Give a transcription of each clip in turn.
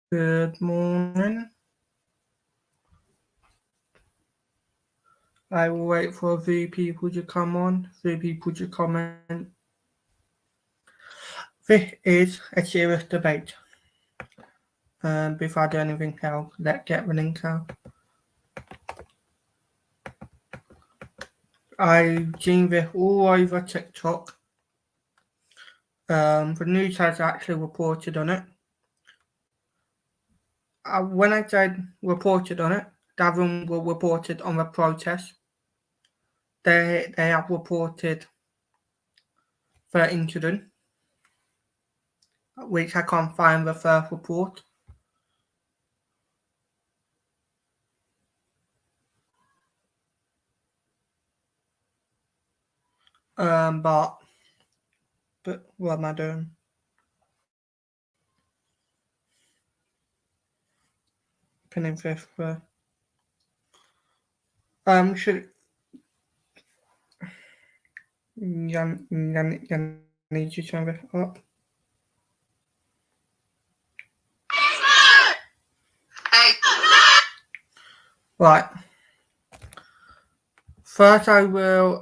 Good morning. I will wait for a few people to come on, few people to comment. This is a serious debate. Before I do anything else, let's get the link out. I've seen this all over TikTok. The news has actually reported on it. When I said reported on it, Davin will reported on the protest. They have reported the incident, which I can't find the first report. But what am I doing? Pinning fifth. Should need to turn this up. Right. First, I will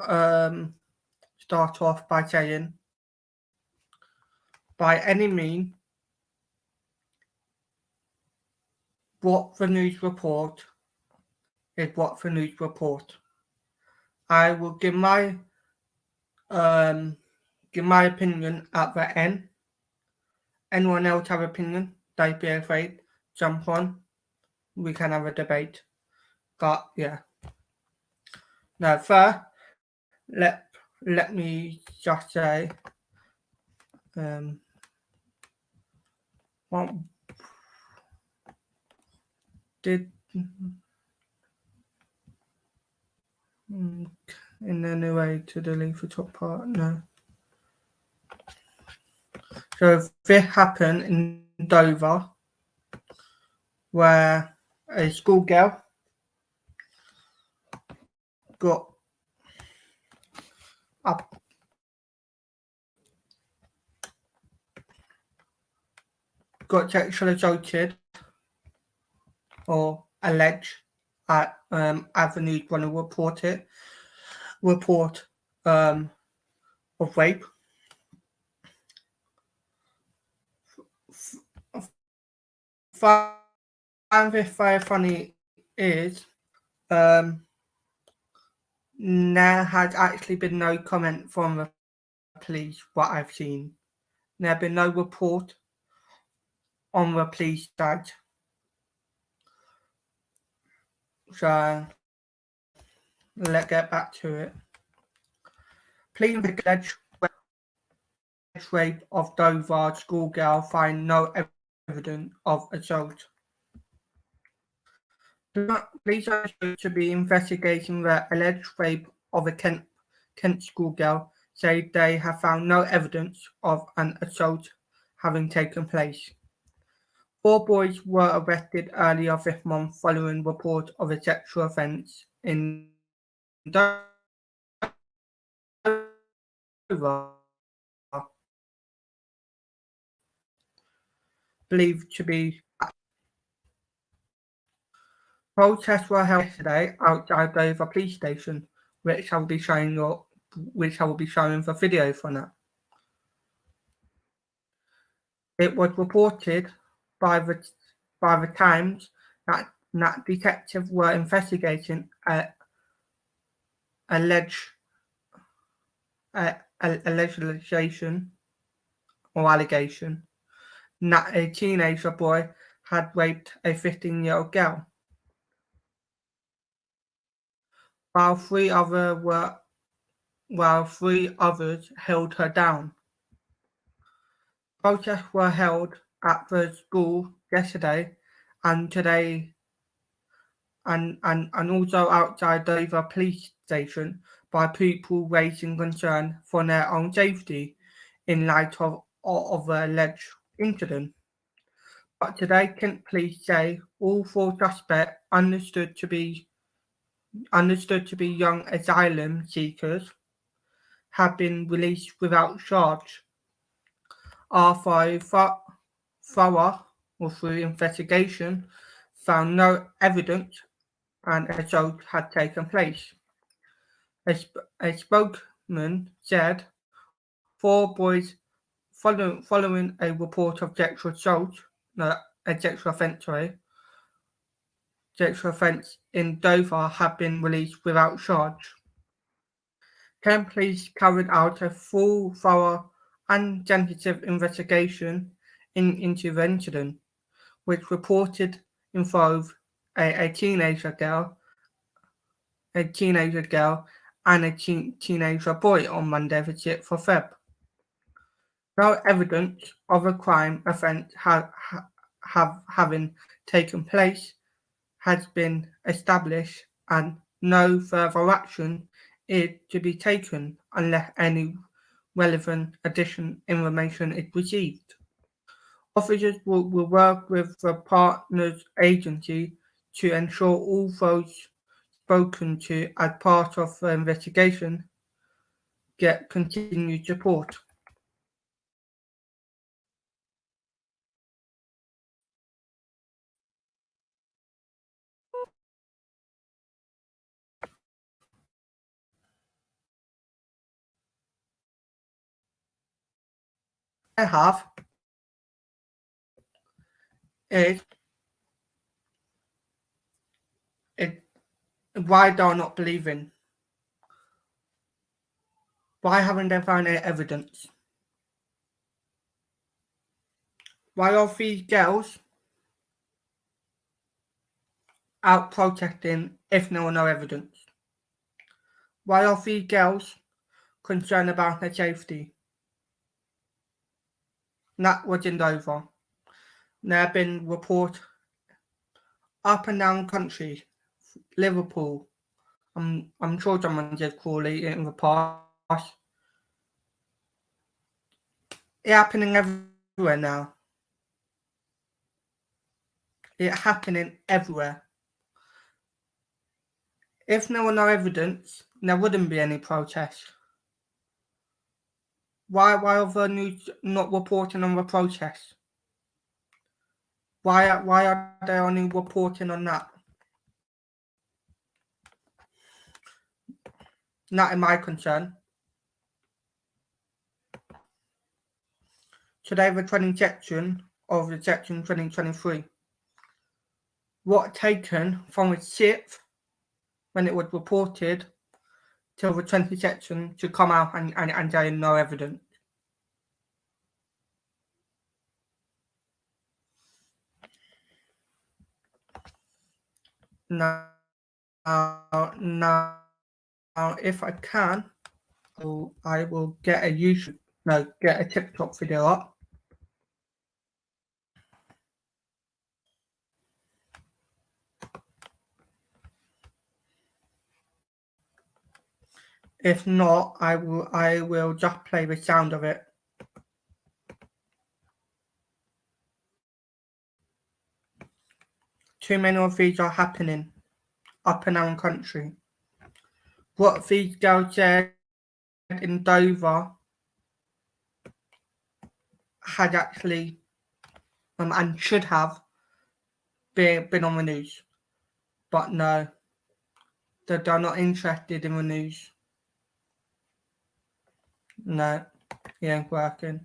start off by saying, by any means, what the news report is what the news report. I will give my opinion at the end. Anyone else have opinion? Don't be afraid. Jump on. We can have a debate. But yeah. Now, first, let me just say, what did in any way to delete the top part? No. So this happened in Dover, where a schoolgirl got up sexually assaulted or alleged at Avenues when a report of rape. Find this very funny is there has actually been no comment from the police what I've seen. There have been no report on the police side. So let's get back to it. Pleading the alleged rape of Dover schoolgirl find no evidence of assault. Police are to be investigating the alleged rape of a Kent schoolgirl, say they have found no evidence of an assault having taken place. 4 boys were arrested earlier this month following reports of a sexual offence in Dover. Believed to be. Protests were held yesterday outside Dover Police Station, which I will be showing the video for now. It was reported by the Times that detectives were investigating allegation that a teenager boy had raped a 15-year-old girl, while three others held her down. Protests were held at the school yesterday and today, and also outside Dover Police Station by people raising concern for their own safety in light of the alleged incident. But today, Kent Police say all 4 suspects understood to be young asylum seekers have been released without charge after a thorough or through investigation, found no evidence an assault had taken place. A spokesman said 4 boys, following a report of sexual offence in Dover, have been released without charge. Kent Police carried out a full, thorough and sensitive investigation into the incident, which reported involved a teenager girl and a teenager boy on Monday the 6th of Feb. No evidence of a crime offence having taken place has been established, and no further action is to be taken unless any relevant additional information is received. Officers will work with the partners agency to ensure all those spoken to as part of the investigation get continued support. I have is why do I not believe in? Why haven't they found any evidence? Why are these girls out protesting if there were no evidence? Why are these girls concerned about their safety? That was in Dover. There have been reports up and down country, Liverpool. I'm sure someone did Crawley in the past. It's happening everywhere now. It's happening everywhere. If there were no evidence, there wouldn't be any protests. Why are the news not reporting on the protests? Why are they only reporting on that? That is my concern. Today, the training section of the section 2023. What taken from the 6th, when it was reported, till the 20th section to come out and say no evidence. Now, if I can, I will get a TikTok video up. If not, I will just play the sound of it. Too many of these are happening up and down country. What these girls said in Dover had actually and should have been on the news, but no, they're not interested in the news. No, he ain't working.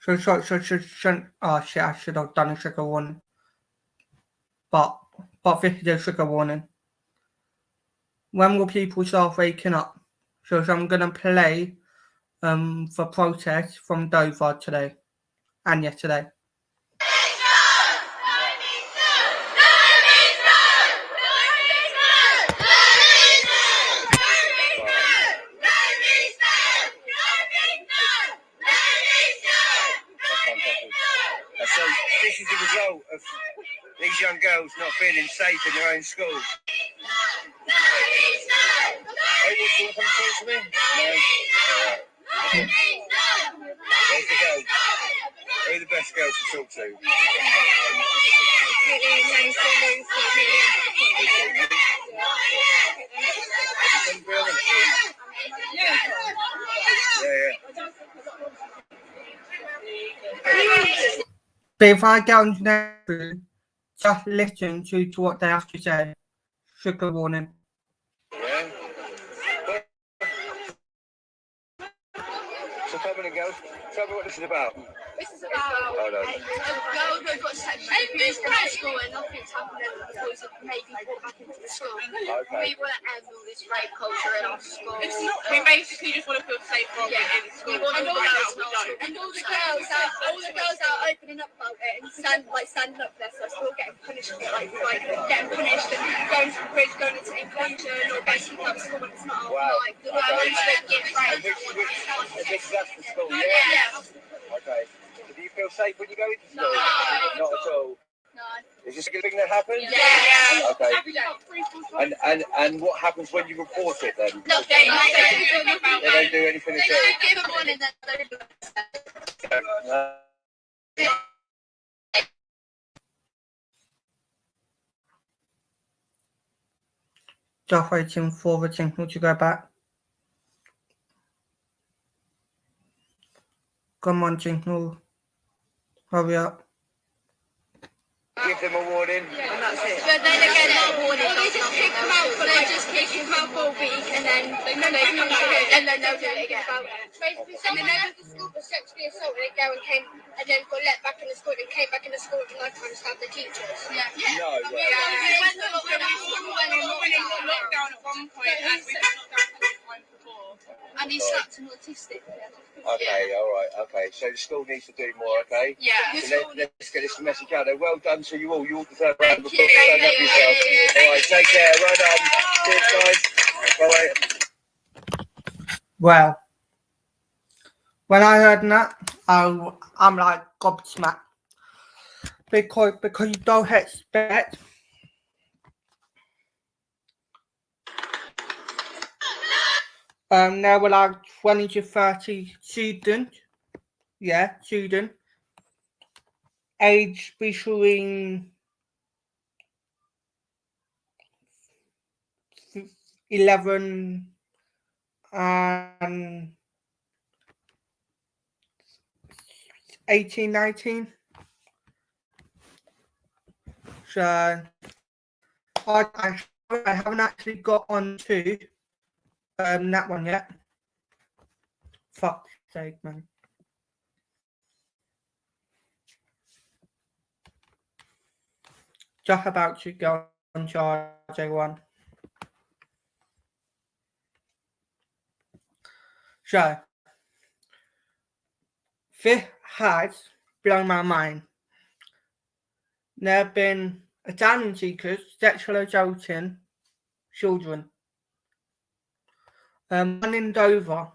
Oh shit! I should have done a trigger warning, but this is a trigger warning. When will people start waking up? So I'm gonna play the protest from Dover today and yesterday. So this is the result of these young girls not feeling safe in their own schools. Hey, you want to come talk to me? No. Where's the girls? Who are the best girls to talk to? But if I get on their phone, just listen to what they have to say. Trigger warning. Yeah. So come on and go. Tell me what this is about. This is about a girl that got sexually abused in high school and nothing's happened because of maybe brought back into the school. Okay. We want to end all this rape culture in our school. We basically just want to feel safe from it in school. And all Right now, the we don't. and all the girls are opening up about it and standing up for their stuff, still getting punished for it, like getting punished and going to the bridge, going into inclusion or basically up school when it's not our Wow. like the ones that get And raped. this is after school, yeah? Yeah. Okay. So do you feel safe when you go into school? No. Not at all. No. Is this a good thing that happens? Yeah. Okay. Every day. And what happens when you report it then? Nothing. They don't do anything They at all. don't give a warning that they don't. Just waiting for the signal to go back. Come on, signal. Hurry up. Give them a warning. And that's it. But then again, it's a warning. They just kick them out for a week and then they come back and then they'll do it again. Basically, someone left the school for sexually assaulted a girl and came and then got let back in the school and came back in the school at night time to stab the teachers. Yeah. No, We went in lockdown at one point and we did lockdown time before. And he slapped an autistic. Okay, all right, okay. So the school needs to do more, okay? Yeah. So let's get this message out there. Well done to you all. You all deserve a round of applause. you. Stand up yourself. All right, take care. Well done. Cheers, guys. Bye. Well, when I heard that, I'm like gobsmacked. Because you don't expect there were like 20 to 30 students, aged between 11 and 18, 19. So I haven't actually got onto that one yet. Fuck's sake, man. Just about to go on RJ1. So this has blown my mind. There have been asylum seekers sexually assaulting children. One in Dover.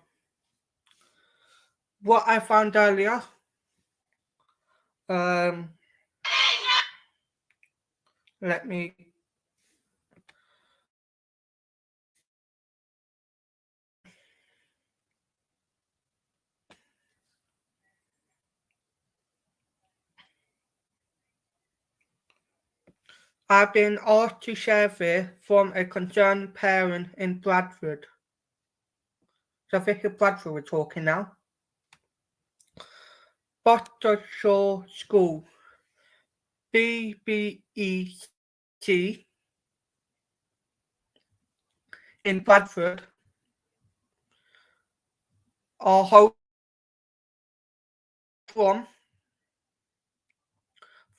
What I found earlier, let me I've been asked to share this from a concerned parent in Bradford. So I think it's Bradford we're talking now. Buttershaw School, BBET, in Bradford, are home from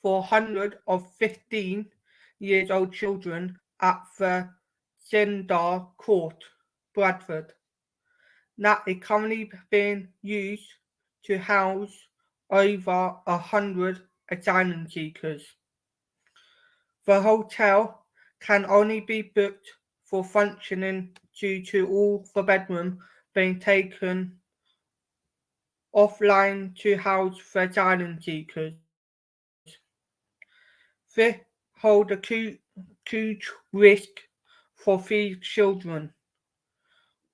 for 115-year-old children at the Zindar Court, Bradford. That is currently being used to house over 100 asylum seekers. The hotel can only be booked for functioning due to all the bedrooms being taken offline to house the asylum seekers. This holds a huge risk for these children,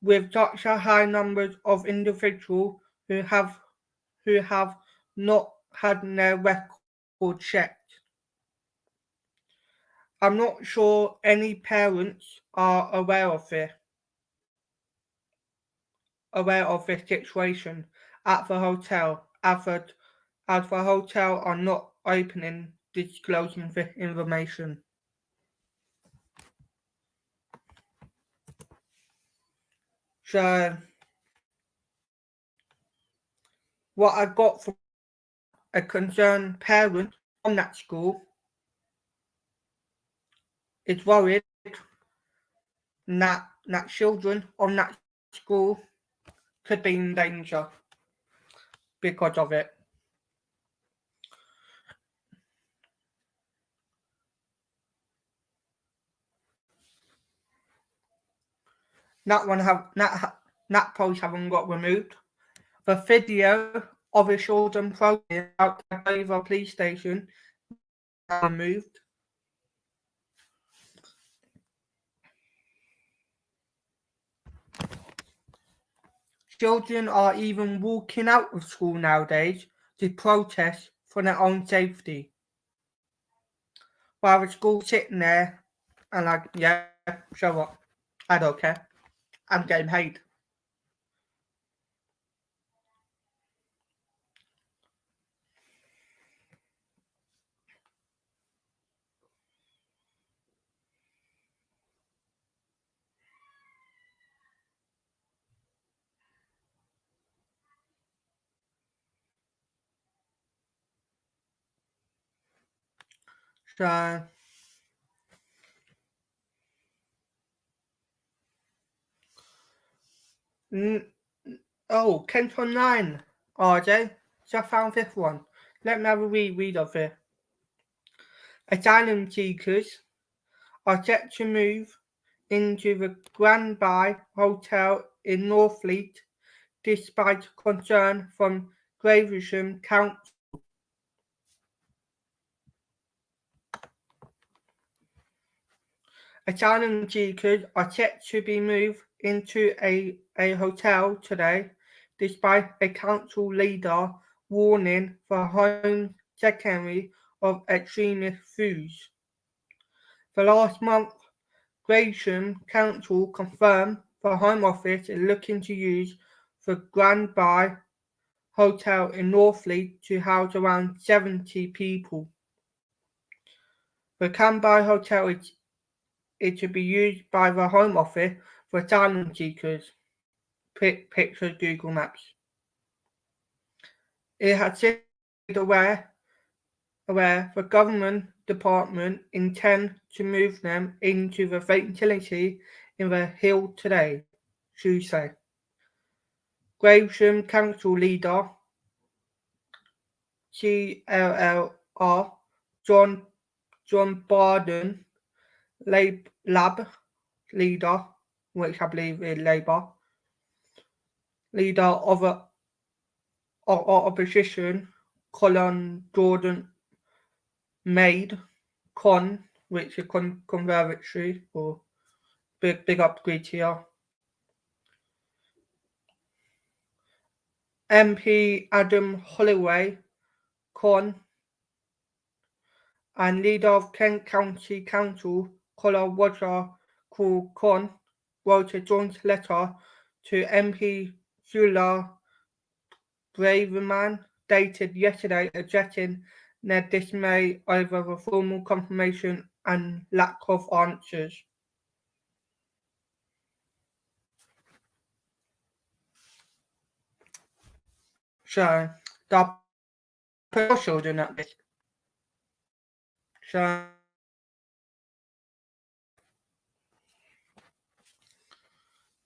with such a high number of individuals who have not had their record checked. I'm not sure any parents are aware of this situation at the hotel, as the hotel are not opening disclosing the information. So what I got from a concerned parent from that school is worried that children on that school could be in danger because of it. That post haven't got removed. The video of the children protesting outside Dover police station removed. Children are even walking out of school nowadays to protest for their own safety. While the school's sitting there and like, yeah, show up. I don't care. I'm getting paid. So Kent Online, RJ. So I found this one. Let me have a read of it. Asylum seekers are set to move into the Granby Hotel in Northfleet despite concern from Gravesham Council. Asylum seekers are set to be moved into a hotel today, despite a council leader warning the Home Secretary of extremist views. The last month, Gravesham Council confirmed the Home Office is looking to use the Granby Hotel in Northfleet to house around 70 people. The Granby Hotel is to be used by the Home Office for asylum seekers. Pictures Google Maps. It has said aware the government department intend to move them into the facility in the Hill today, Tuesday. Gravesham Council leader CLLR John Barden, Lab leader, which I believe is Labour, leader of opposition, Colin Jordan Maid, Con, which is Conservatory, or big upgrade here. MP Adam Holloway, Con, and leader of Kent County Council, Colin Roger Con, wrote a joint letter to MP Sula Braverman, dated yesterday, addressing their dismay over the formal confirmation and lack of answers. So, the children at this. So,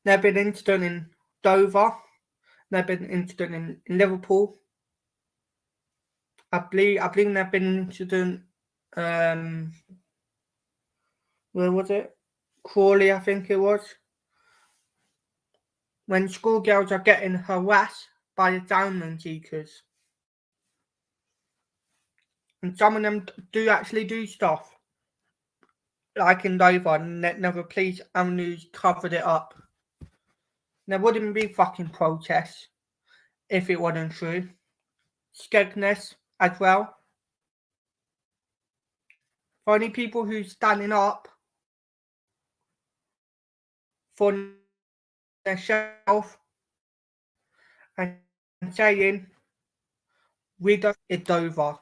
there have been incidents in Dover, there have been incidents in Liverpool. I believe there have been incidents, where was it? Crawley, I think it was. When schoolgirls are getting harassed by asylum seekers. And some of them do actually do stuff. Like in Dover, and never police avenues covered it up. There wouldn't be fucking protests if it wasn't true. Skegness as well. For any people who's standing up for themselves and saying Widow is over.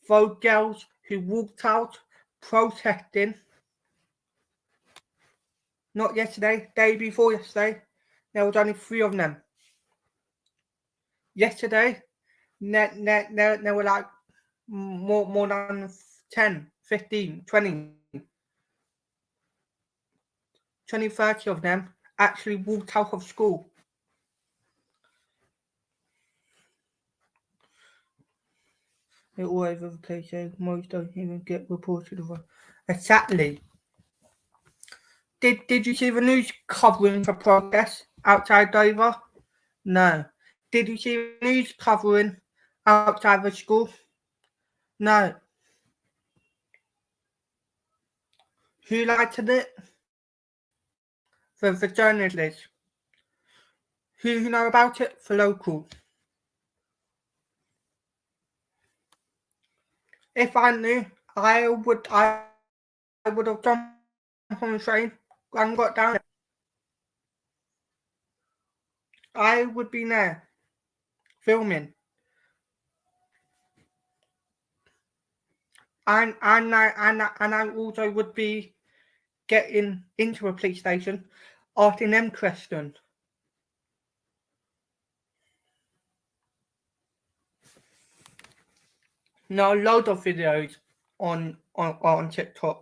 Those girls who walked out protesting, not yesterday, day before yesterday, there was only 3 of them. Yesterday, there were like more than 10, 15, 20, 30 of them actually walked out of school. They're all over the place, so most don't even get reported of. Exactly. Did you see the news covering the protest outside Dover? No. Did you see the news covering outside the school? No. Who lighted it? The journalists. Who know about it? The local. If I knew, I would have jumped on the train and got down. I would be there filming. And I also would be getting into a police station, asking them questions. Now, a load of videos on TikTok.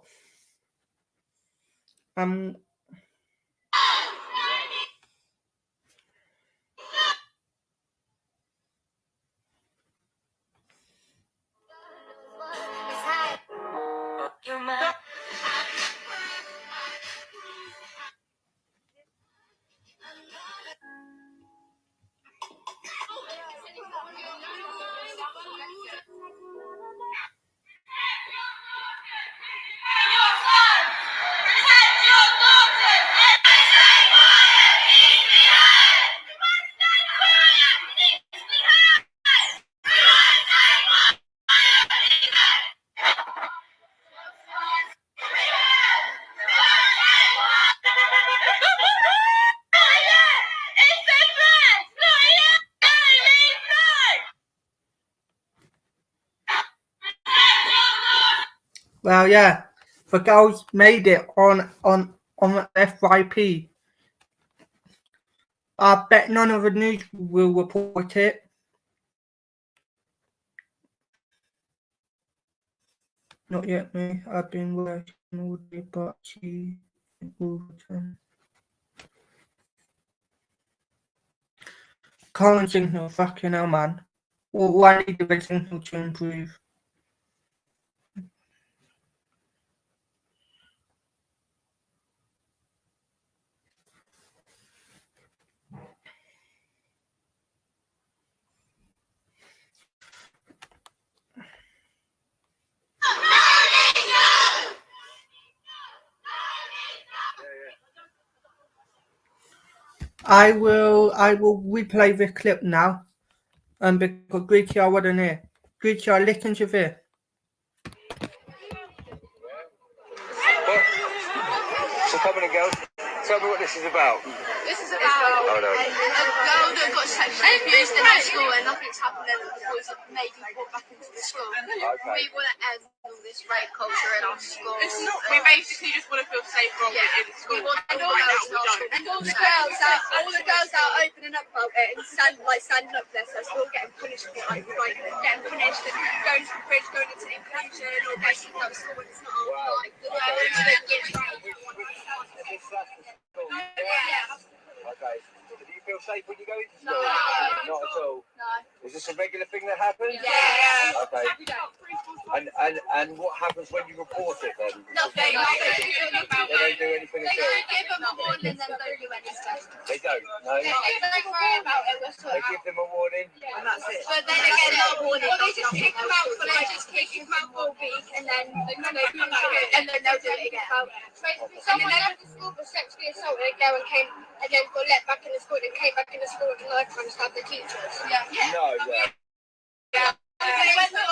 Well, yeah, the girls made it on FYP. I bet none of the news will report it. Not yet, me. I've been working all day, but she will return. Current signal, fucking hell, man. All I need the signal to improve. I will replay the clip now. Because Greedy, I wasn't here. Greedy, I listened to this. So come on, girls. Tell me what this is about. This is about a girl that got sexually abused in high school and nothing's happened and was maybe brought back into the school. Okay. We want to end all this rape culture in our school. We basically just want to feel safe from it in school. We want all the girls out opening up about it and standing up for themselves. We're all getting punished for it, like getting punished and going to the bridge, going into inclusion or basically out of school when it's not all like the Okay. Do you feel safe when you go into school? No. Not at all. No. Is this a regular thing that happens? Yeah. Okay. And what happens when you report it then? Nothing. They don't do anything at all. Give them a warning and then don't do anything. They don't. No. If they worry about it, we'll sort They it out. give them a warning. And that's it. But then again, not a warning. Or they just kick them out for a week and then they'll do it again. Someone left the school for sexually assaulted a girl and then got let back in the school and came back in the school and life and stabbed the teachers. No, yeah. We went on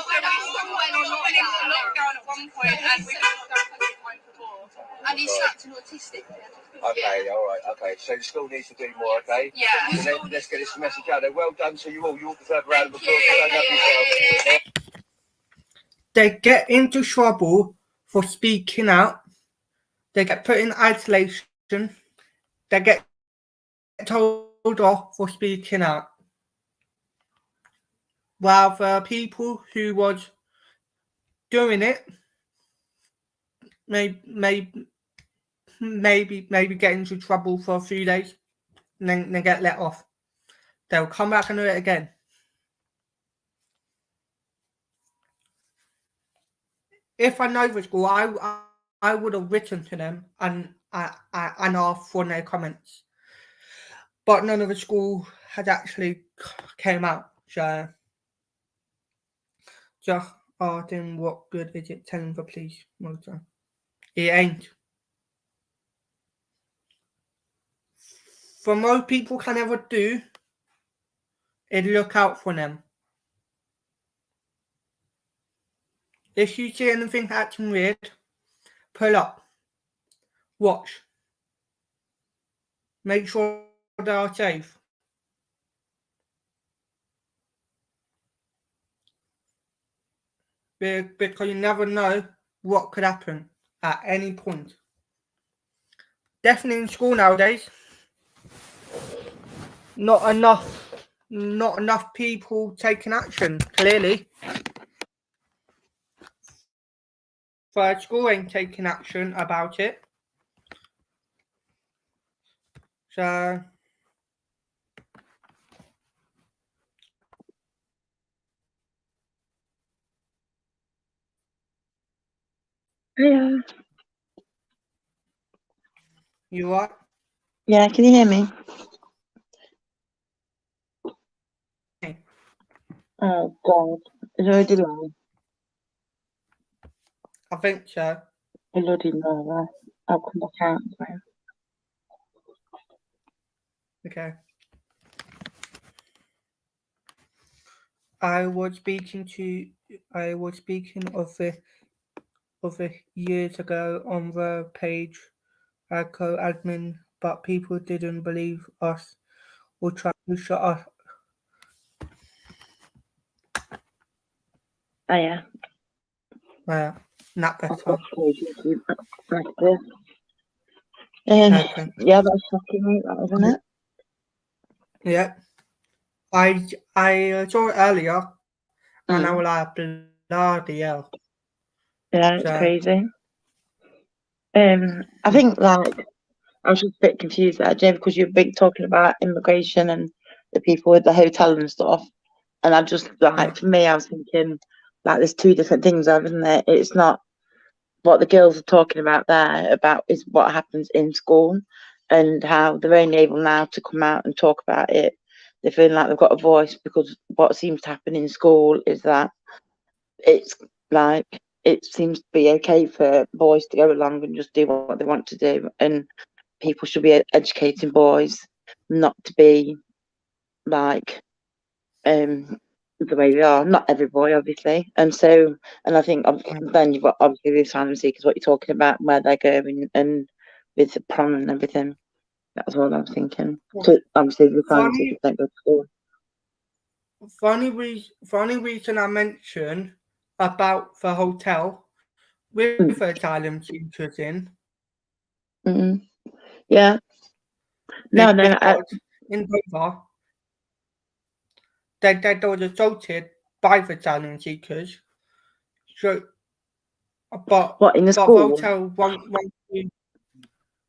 lockdown at one point and we've been locked down before. And And he's slapped an autistic. Okay, all right, okay. So the school needs to do more, okay? Yeah. So let's get this message out there. Well done to you all. You all deserve a round of applause. Stand up yourself. They get into trouble for speaking out. They get put in isolation. They get told off for speaking out. While the people who was doing it maybe get into trouble for a few days and then they get let off. They'll come back and do it again. If I know the school, I would have written to them and asked for their comments. But none of the school had actually came out. So just asking what good is it telling the police? It ain't. For most people can ever do is look out for them. If you see anything acting weird, pull up. Watch. Make sure they are safe. Because you never know what could happen at any point. Definitely in school nowadays. Not enough people taking action, clearly. But school ain't taking action about it. So Yeah. you what? Yeah, can you hear me? Oh God, is there a delay? I think so. Bloody mother. I'll come back out now. Okay. I was speaking of the years ago on the page co-admin, but people didn't believe us or tried to shut us. Oh yeah. Not I've better. got YouTube like this. Okay. Yeah, that's shocking, right, that, isn't it? Yeah. I saw it earlier and I was like, bloody hell. Yeah, it's So, crazy. I think like I was just a bit confused there, Jay, because you're big talking about immigration and the people with the hotel and stuff. And I just like for me, I was thinking like there's two different things, isn't there? It's not what the girls are talking about there about is what happens in school and how they're only able now to come out and talk about it. They feel like they've got a voice because what seems to happen in school is that it's like it seems to be okay for boys to go along and just do what they want to do, and people should be educating boys not to be like the way they are. Not every boy, obviously, and I think then you've got obviously the asylum seekers, what you're talking about, where they're going and with the prom and everything. That's what I was thinking. So obviously the asylum seekers don't go to school. Funny reason I mentioned about the hotel with the asylum seekers in. Yeah. No. In Dover, they was assaulted by the asylum seekers. So, but what in the but school? the hotel won't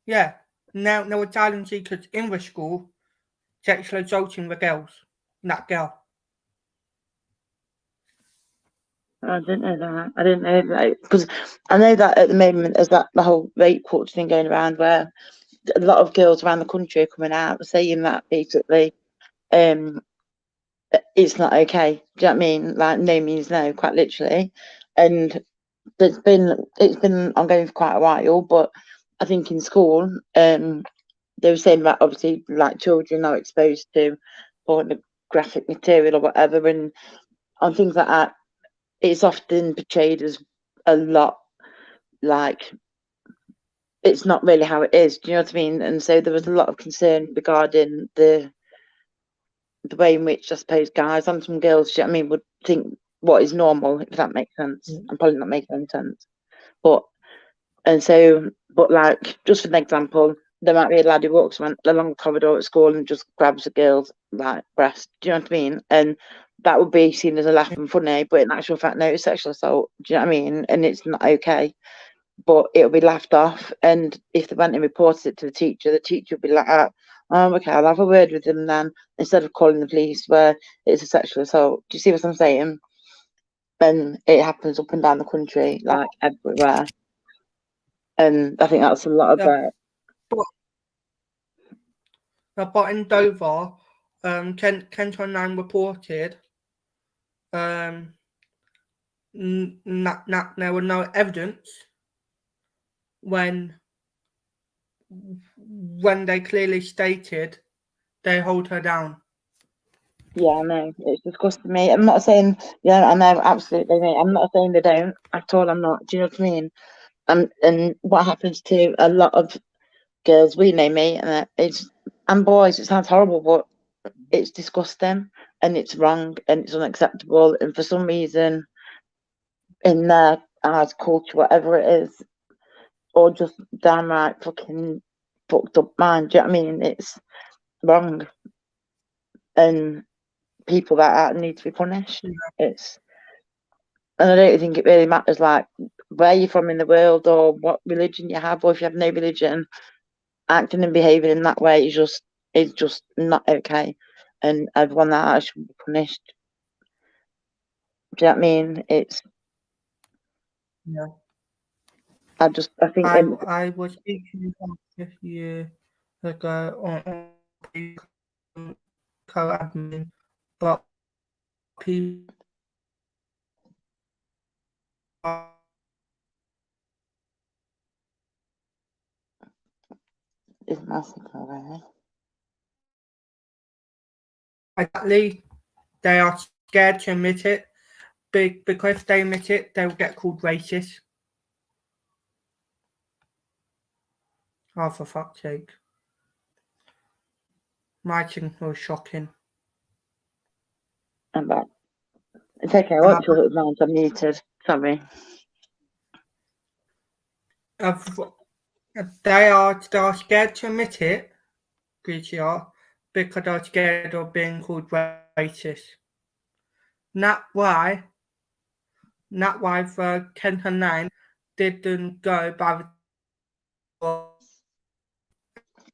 yeah. Now asylum seekers in the school sexually assaulting the girls. That girl. I didn't know that. I didn't know that because I know that at the moment there's that the whole rape culture thing going around where a lot of girls around the country are coming out saying that basically it's not okay. Do you know what I mean? Like no means no, quite literally. And it's been ongoing for quite a while, but I think in school, they were saying that obviously like children are exposed to pornographic material or whatever, and on things like that, it's often portrayed as a lot like it's not really how it is. Do you know what I mean? And so there was a lot of concern regarding the way in which I suppose guys and some girls, do you know what I mean, would think what is normal, if that makes sense. I'm probably not making any sense. But like, just for an example, there might be a lad who walks along the corridor at school and just grabs a girl's like breast. Do you know what I mean? And that would be seen as a laugh and funny, but in actual fact, no, it's sexual assault. Do you know what I mean? And it's not okay. But it'll be laughed off. And if they went and reported it to the teacher would be like, oh, okay, I'll have a word with them then, instead of calling the police where it's a sexual assault. Do you see what I'm saying? And it happens up and down the country, like everywhere. And I think that's a lot of it. But in Dover, Kenton 9 reported there were no evidence when they clearly stated they hold her down. Yeah, I know. It's disgusting me. I'm not saying, yeah, I know, absolutely, mate. I'm not saying they don't at all. I'm not. Do you know what I mean? And what happens to a lot of girls we know, me, and boys, it sounds horrible, but it's disgusting and it's wrong and it's unacceptable. And for some reason, in their eyes, culture, whatever it is, or just downright fucking fucked up mind, do you know what I mean? It's wrong. And people that need to be punished. And I don't think it really matters like where you're from in the world or what religion you have, or if you have no religion, acting and behaving in that way is just not okay. And everyone that should be punished. Do you know what I mean? I think I was speaking a year ago on co-admin, but people it's massive already. Exactly, they are scared to admit it, because if they admit it, they will get called racist. Oh, for fuck's sake. My thing was shocking. I'm back. It's okay, I won't talk at once, I'm muted. Sorry. They are scared to admit it, because they're scared of being called racist. Not why the Kenton 9 didn't go by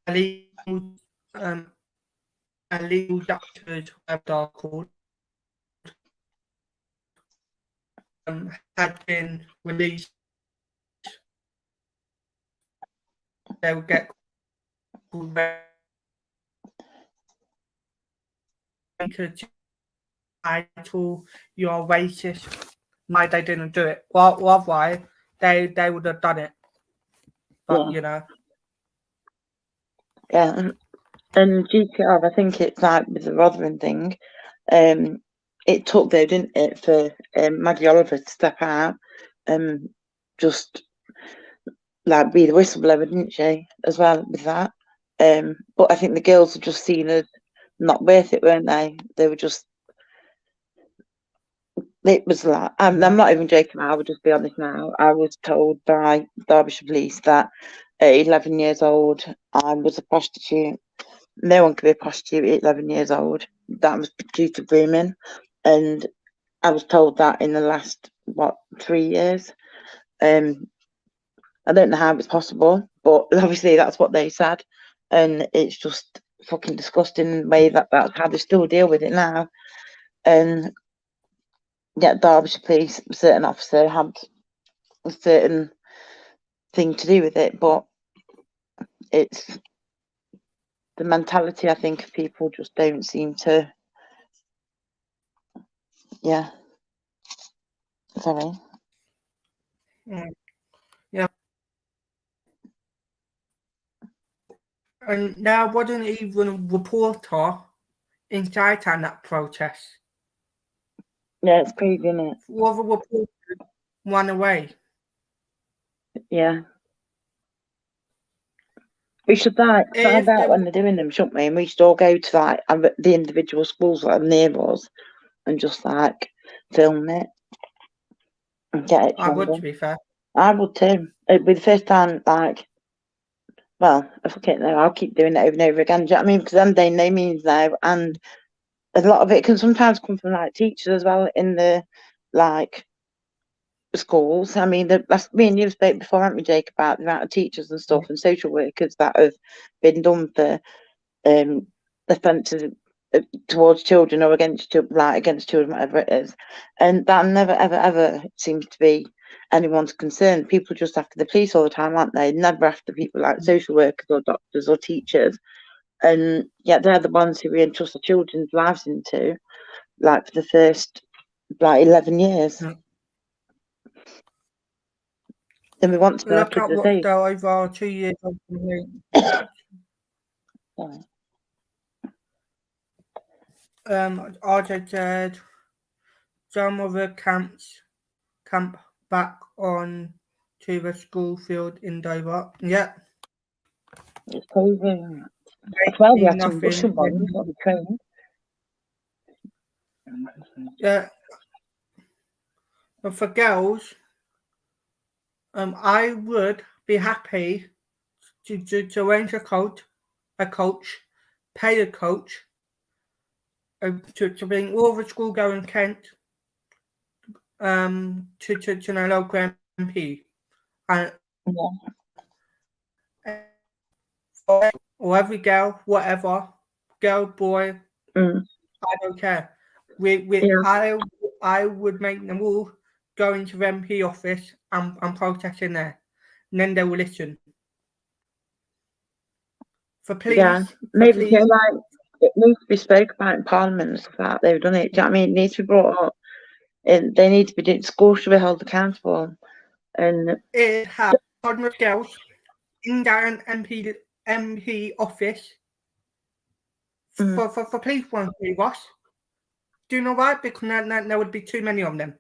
the illegal doctors, whatever they're called, had been released. They would get called title, you're racist. Why they didn't do it? Well, otherwise they would have done it. But you know. Yeah, and GTR, I think it's like with the Rotherham thing. It took though, didn't it, for Maggie Oliver to step out and just like be the whistleblower, didn't she, as well with that? But I think the girls were just seen as not worth it, weren't they? They were just. It was like, I'm not even joking, I would just be honest now. I was told by Derbyshire Police that at 11 years old, I was a prostitute. No one could be a prostitute at 11 years old. That was due to grooming. And I was told that in the last, 3 years. I don't know how it's possible, but obviously that's what they said. And it's just fucking disgusting the way that's how they still deal with it now. And yeah, Derbyshire Police, a certain officer had a certain thing to do with it, but it's the mentality, I think, of people just don't seem to. Yeah. Sorry. Yeah. And there wasn't even a reporter inside on that protest. Yeah, it's crazy, isn't it? All the reporters ran away. Yeah. We should like If find out there when they're doing them, shouldn't we? And we should all go to like the individual schools that are near us and just like film it and get it I would, to trending. be fair. I would too. It'd be the first time, like, well, if I can't know, I'll keep doing it over and over again. Do you know what I mean? Because then they know me now, and a lot of it can sometimes come from like teachers as well in the like schools. I mean, that's me and you spoke before, haven't we, Jake, about the amount of teachers and stuff and social workers that have been done for offences towards children or against children, whatever it is, and that never ever seems to be anyone's concern. People just after the police all the time, aren't they? Never after people like social workers or doctors or teachers, and yet they're the ones who we entrust the children's lives into, like for the first like 11 years. Yeah. And we want to know our Look kids at are what safe. they're over 2 years old. RJ said some of the camp back on to the school field in Dover. Yeah. It's crazy. It's where we had some Nothing. Russian bombs on the train. Yeah. But for girls, I would be happy to arrange a coach, pay a coach, to bring all the school going Kent, to my local MP, and or every girl, whatever, girl, boy, I don't care. I would make them all go into the MP office and protest in there, and then they will listen. For police, maybe like it needs to be spoke about in Parliament and stuff like that. They've done it. Do you know what I mean? It needs to be brought up, and they need to be doing. Schools should be held accountable. And it has 100 girls in their MP office for police won't leave us. Do you know why? Because there would be too many of them.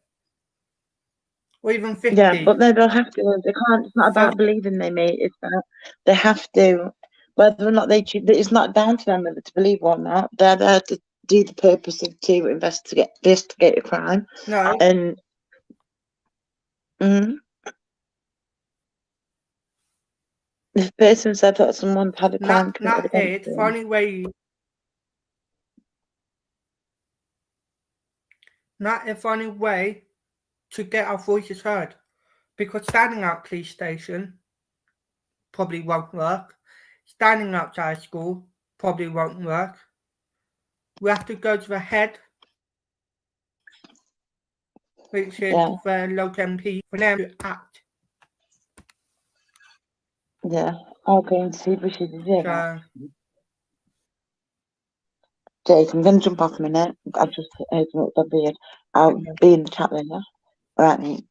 Or even 50. Yeah, but no, they'll have to. They can't. It's not about believing they may. It's that they have to. Whether or not they choose, it's not down to them whether to believe or not. They're there to do the purpose of to investigate a crime. No. And this person said that someone had a crime committed against them. Funny way. Not a funny way to get our voices heard, because standing out police station probably won't work. Standing outside school probably won't work. We have to go to the head, which is the local MP, for them to act. Yeah, I'll go and see if we should do that. Jake, I'm going to jump off a minute. I've just opened up the beard. I'll be in the chat later. All right, mate.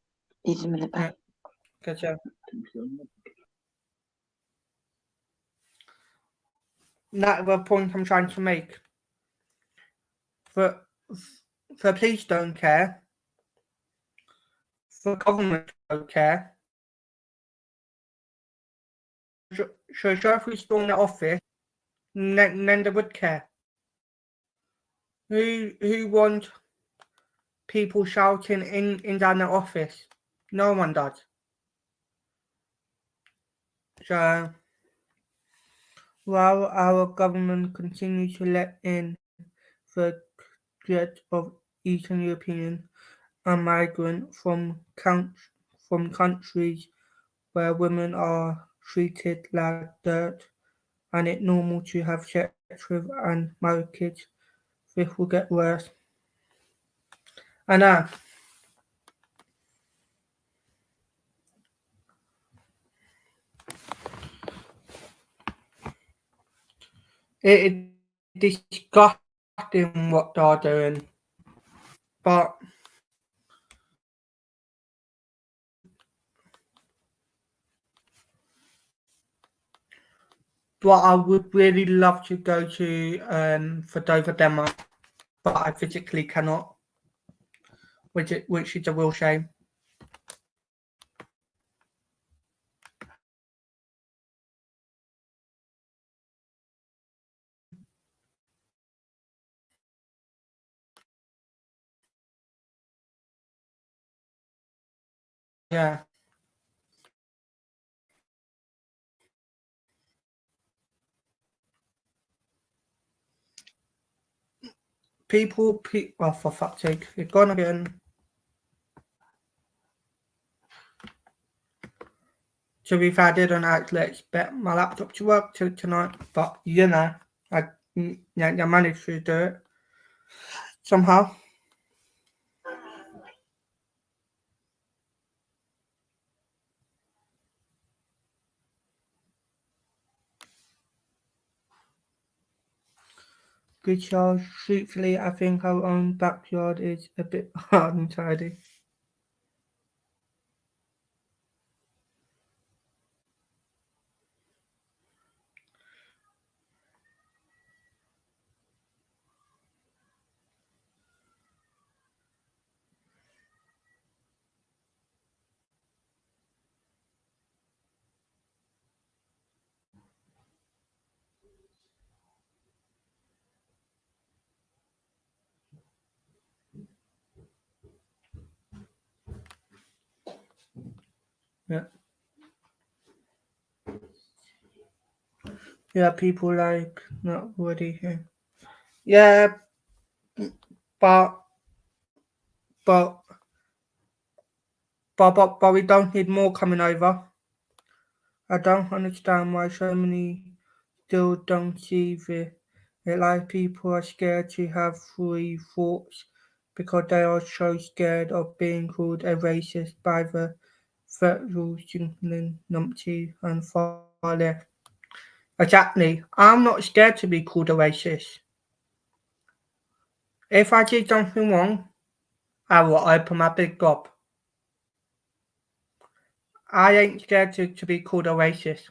Easy a minute, bye. Gotcha. That's the point I'm trying to make. The police don't care. The government don't care. So if we storm the office, then they would care. Who wants people shouting in down the office? No one does. So while our government continues to let in the threat of Eastern European and migrant from countries where women are treated like dirt and it's normal to have sex with and marry kids, this will get worse. I know. It is disgusting what they're doing, but I would really love to go to for Dover demo, but I physically cannot, which is a real shame. Yeah. Oh, for fuck's sake, it's gone again. To be fair, I didn't actually expect my laptop to work tonight, but you know, I managed to do it somehow. Good show. Truthfully, I think our own backyard is a bit hard and tidy. Yeah. Yeah, people like not already here. Yeah, but but but we don't need more coming over. I don't understand why so many still don't see it. Like people are scared to have free thoughts because they are so scared of being called a racist by the federal signaling numpty and far left. Exactly. I'm not scared to be called a racist. If I did something wrong, I will open my big gob. I ain't scared to be called a racist.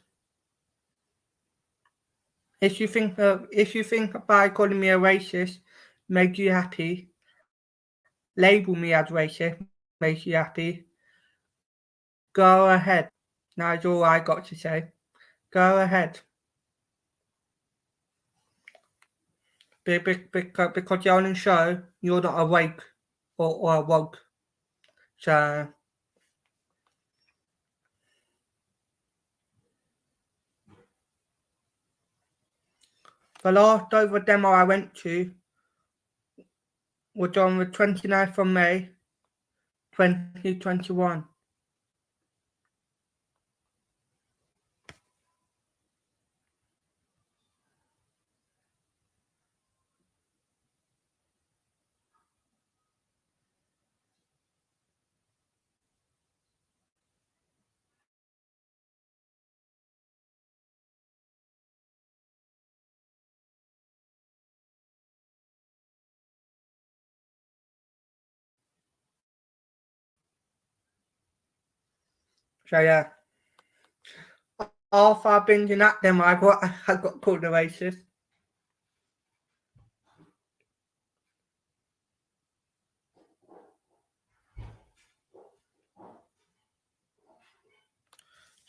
If you think by calling me a racist makes you happy, label me as racist makes you happy, go ahead. That's all I got to say. Go ahead. Because you're on the show, you're not awake or awoke. So the last over demo I went to was on the 29th of May 2021. So yeah. After I've been in that demo, I got called a racist.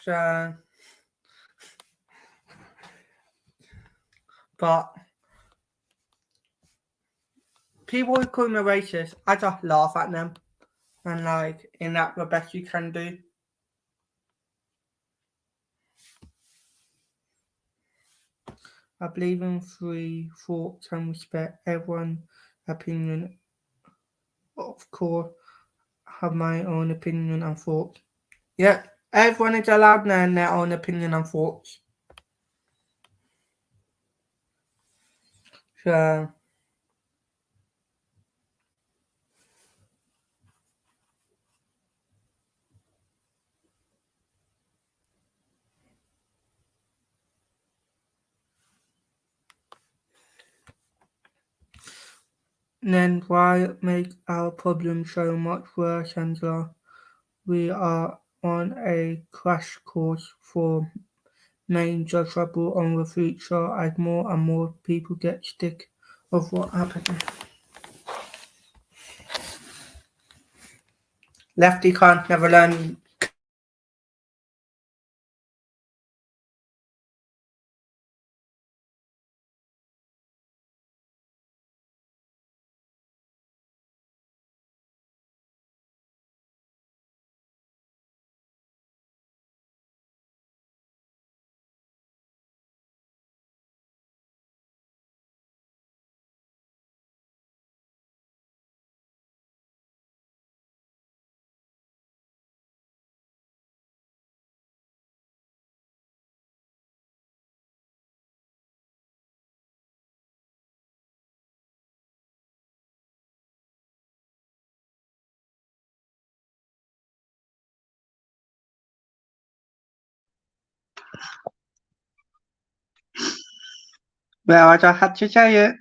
So, but people who call me racist, I just laugh at them and like in that the best you can do. I believe in free thought and respect everyone's opinion. Of course, have my own opinion and thoughts. Yeah, everyone is allowed now in their own opinion and thoughts. So, then why make our problem so much worse, Angela? We are on a crash course for major trouble on the future as more and more people get sick of what happened. Lefty can't never learn Well, I just had to say it.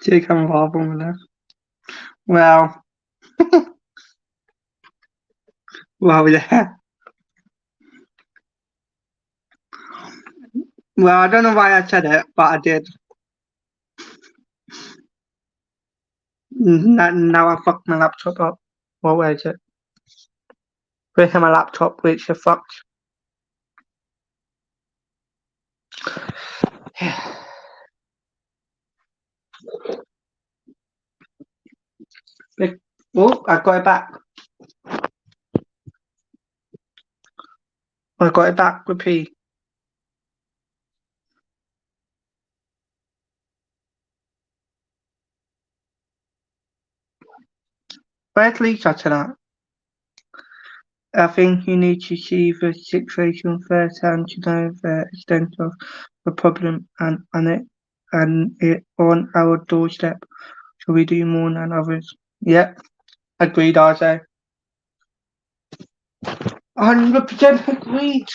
Take on problem with that. Well, well, yeah. Well, I don't know why I said it, but I did. Now I fucked my laptop up. Well, where is it? Where's my laptop, which I fucked? Oh, I got it back. I got it back with P. Where's Lisa tonight? I think you need to see the situation firsthand to know the extent of the problem and it on our doorstep. Shall we do more than others? Yep, agreed, RJ. 100% agreed.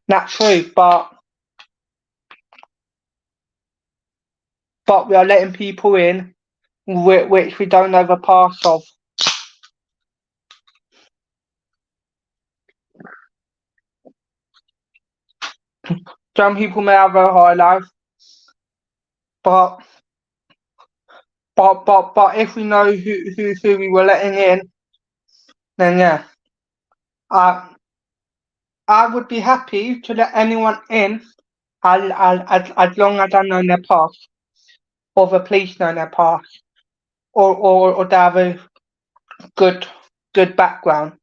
That's true, but we are letting people in which we don't know the past of. Some people may have a high life, but if we know who we were letting in, then yeah, I would be happy to let anyone in as long as I know their past, or the police know their past, or they have a good background.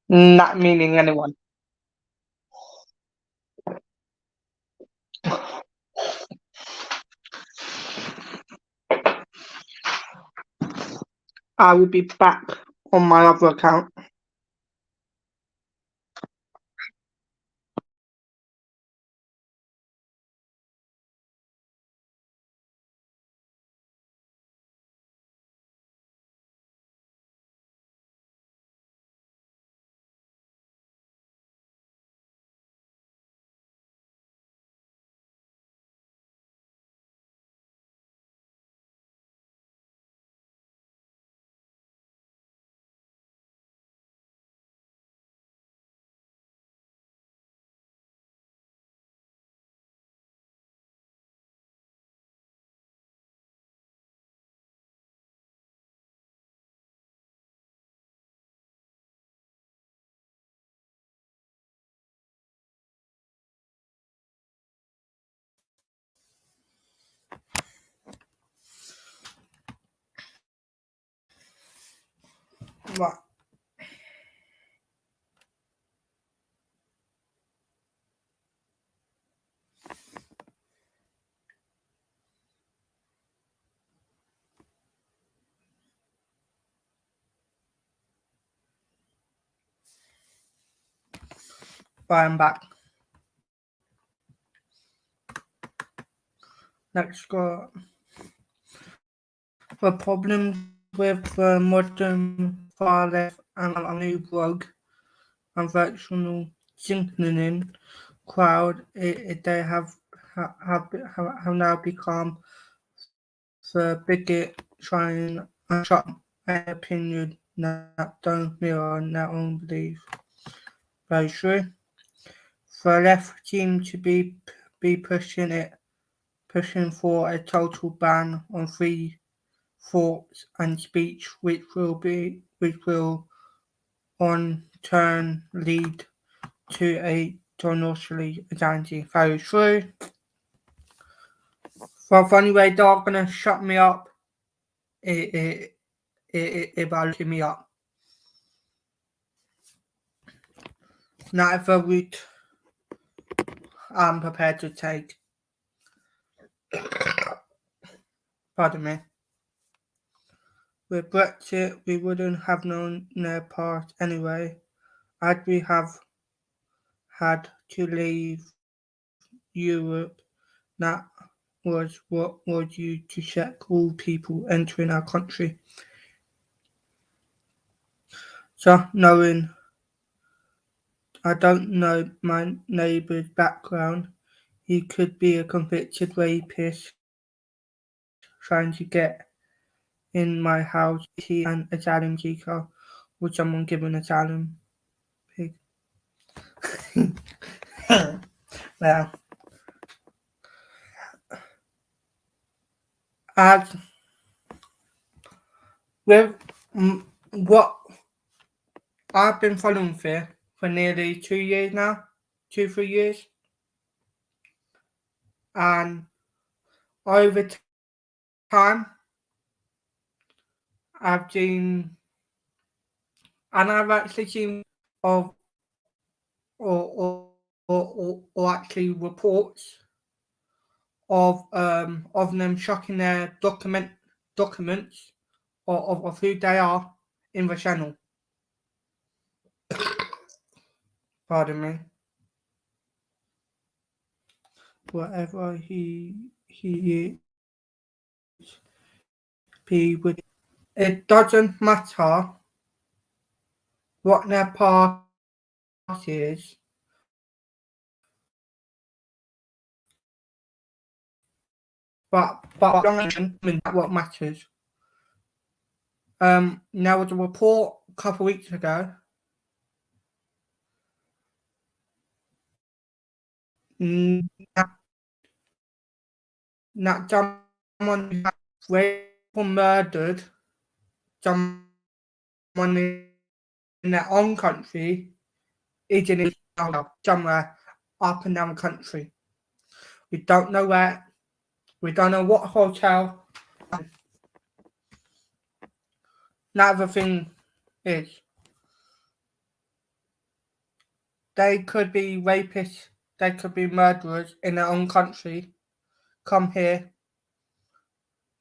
Not meaning anyone. I will be back on my other account. Right. I'm back. Let's go. The problem with the modern far left and new blog and virtual synchronism crowd, they have now become the bigot trying to shut an opinion that don't mirror their own beliefs. Very true. The left seem to be pushing for a total ban on free thought and speech, which will on turn lead to a totally identity. Very true. The funny way they're gonna shut me up if I look me up. Not the route I'm prepared to take. Pardon me. With Brexit, we wouldn't have known their part anyway, as we have had to leave Europe. That was what was used to check all people entering our country. So, I don't know my neighbour's background. He could be a convicted rapist trying to get in my house. He an asylum seeker or someone given asylum. Pig. Well, as with what I've been following for nearly 2 years now, 2-3 years, and over time, I've actually seen of or actually reports of them shocking their documents of who they are in the channel. Pardon me. Whatever he is, it doesn't matter what their party is. But what matters. There was a report a couple of weeks ago that someone who had raped or murdered someone in their own country is in somewhere up and down the country. We don't know where. We don't know what hotel. Another thing is, they could be rapists, they could be murderers in their own country, come here,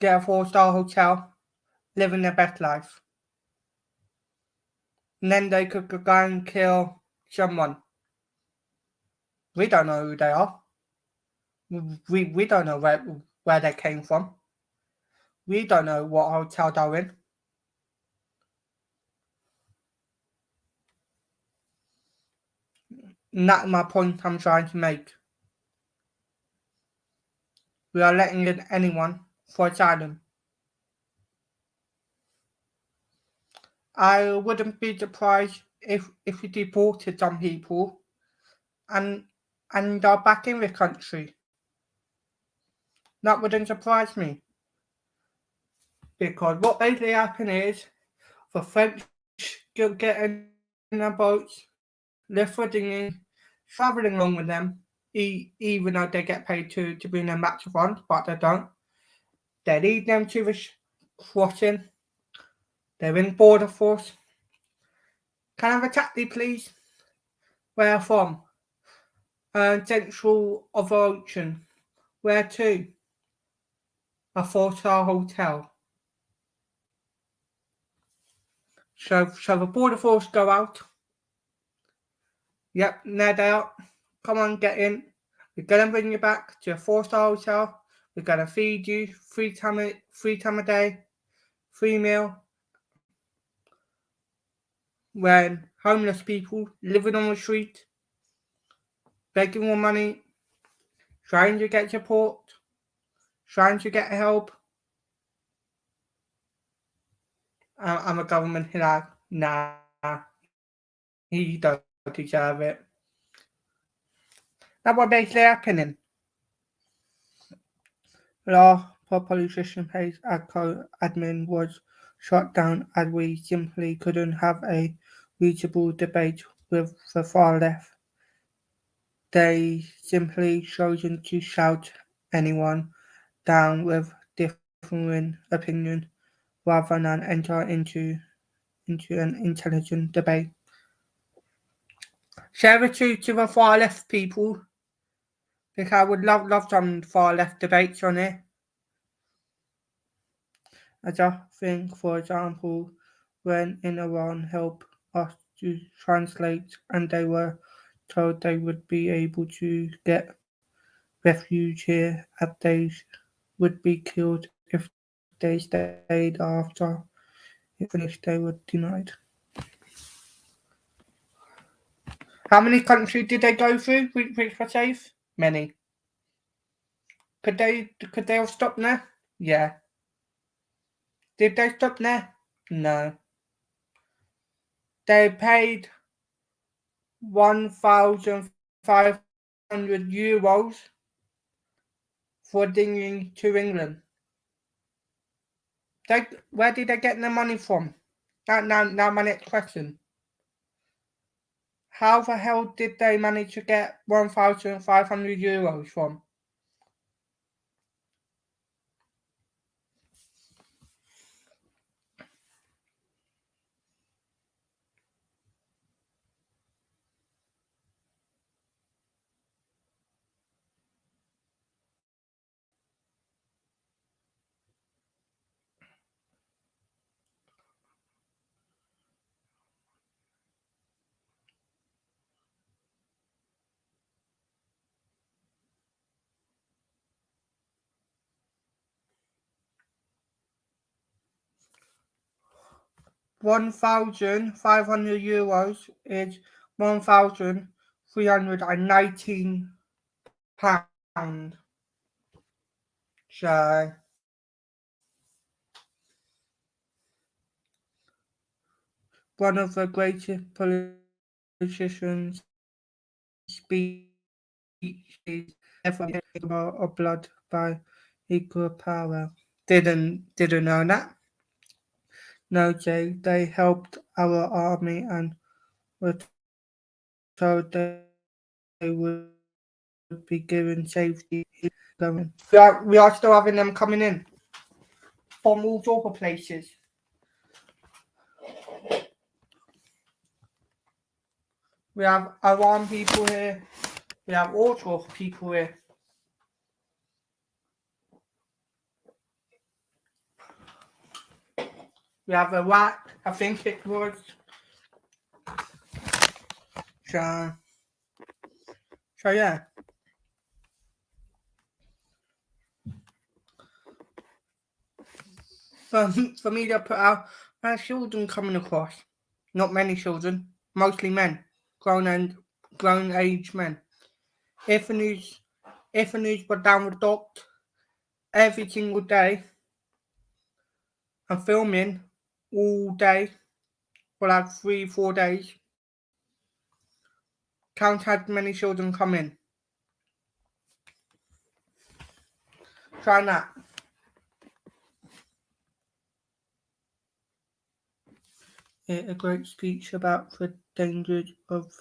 get a 4-star hotel, living their best life. And then they could go and kill someone. We don't know who they are. We don't know where they came from. We don't know what hotel they're in. And that's my point I'm trying to make. We are letting in anyone for asylum. I wouldn't be surprised if we deported some people and are back in the country. That wouldn't surprise me. Because what basically happened is the French get in their boats, lift for dinghy, travelling along with them, even though they get paid to bring them back to France, but they don't. They lead them to the crossing. They're in border force. Can I have a taxi, please? Where from? Central of Ocean. Where to? A 4-star hotel. So the border force go out. Yep, there they are. Come on, get in. We're gonna bring you back to a 4-star hotel. We're gonna feed you free time a day, free meal. When homeless people living on the street, begging for money, trying to get support, trying to get help. I'm a government here. Nah, he don't deserve it. That's what basically happening. Law for politician pays admin was shut down as we simply couldn't have a reasonable debate with the far left. They simply chosen to shout anyone down with differing opinion rather than enter into an intelligent debate. Share it to the far left people, because I would love some far left debates on it. As I think, for example, when in Iran helped us to translate and they were told they would be able to get refuge here as they would be killed if they stayed after it finished, they were denied. How many countries did they go through which were safe? Many. Could they have stopped there? Yeah. Did they stop there? No. They paid 1,500 euros for dinging to England. Where did they get the money from? Now my next question. How the hell did they manage to get 1,500 euros from? €1,500 is £1,319. So one of the greatest politicians' speeches ever of blood by equal power. Didn't know that. No, Jay, they helped our army and were told they would be given safety. We are still having them coming in from all sorts of places. We have Iran people here. We have all sorts of people here. We have Iraq, I think it was. So yeah. For me to put out children coming across. Not many children, mostly men, grown age men. If the news were down the dock every single day and filming all day for like 3-4 days, count how many children come in. Try that. A great speech about the dangers of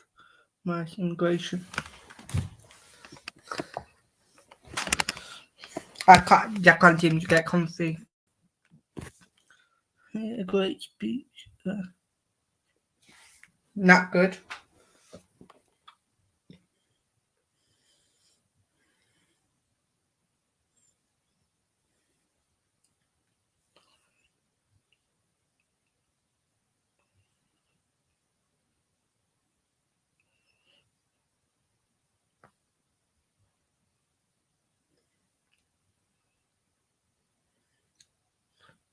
mass immigration. I can't seem to get comfy. A great speech. Not good.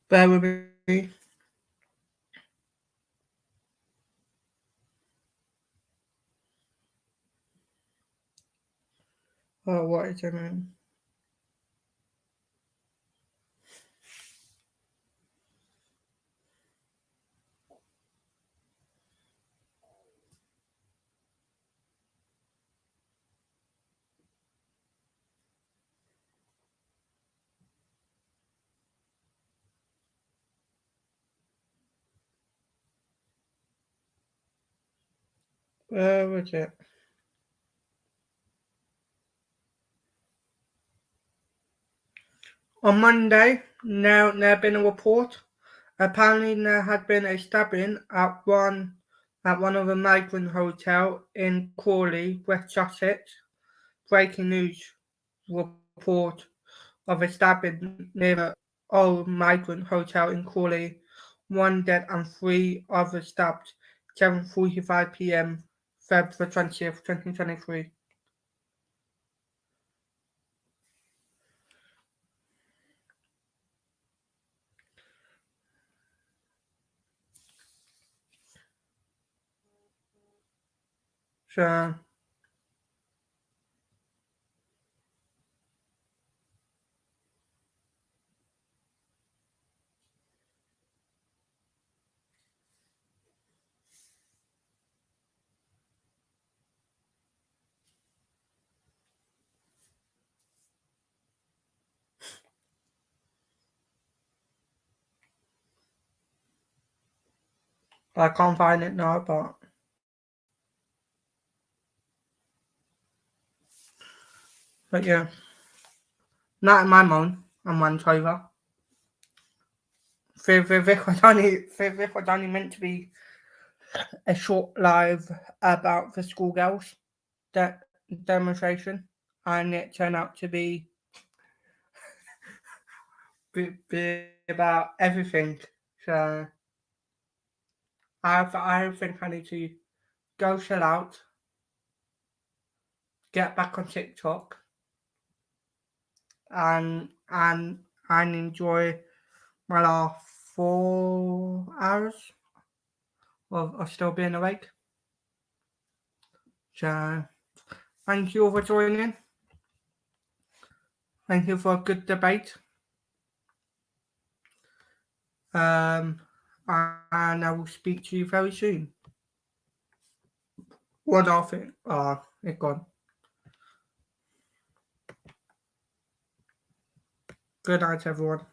Bear with me. Oh, what is her name? Where was it? On Monday, there had been a report. Apparently, there had been a stabbing at one of the migrant hotels in Crawley, West Sussex. Breaking news report of a stabbing near Old Migrant Hotel in Crawley. 1 dead and 3 others stabbed. 7:45 p.m. February 20th, 2023. So I can't find it now, but yeah. Not in my mind. I'm on over. This was only meant to be a short live about the schoolgirls demonstration, and it turned out to be about everything. So I think I need to go chill out, get back on TikTok, and enjoy my last 4 hours of still being awake. So thank you all for joining. Thank you for a good debate. And I will speak to you very soon. What I think? It's gone. Good night, everyone.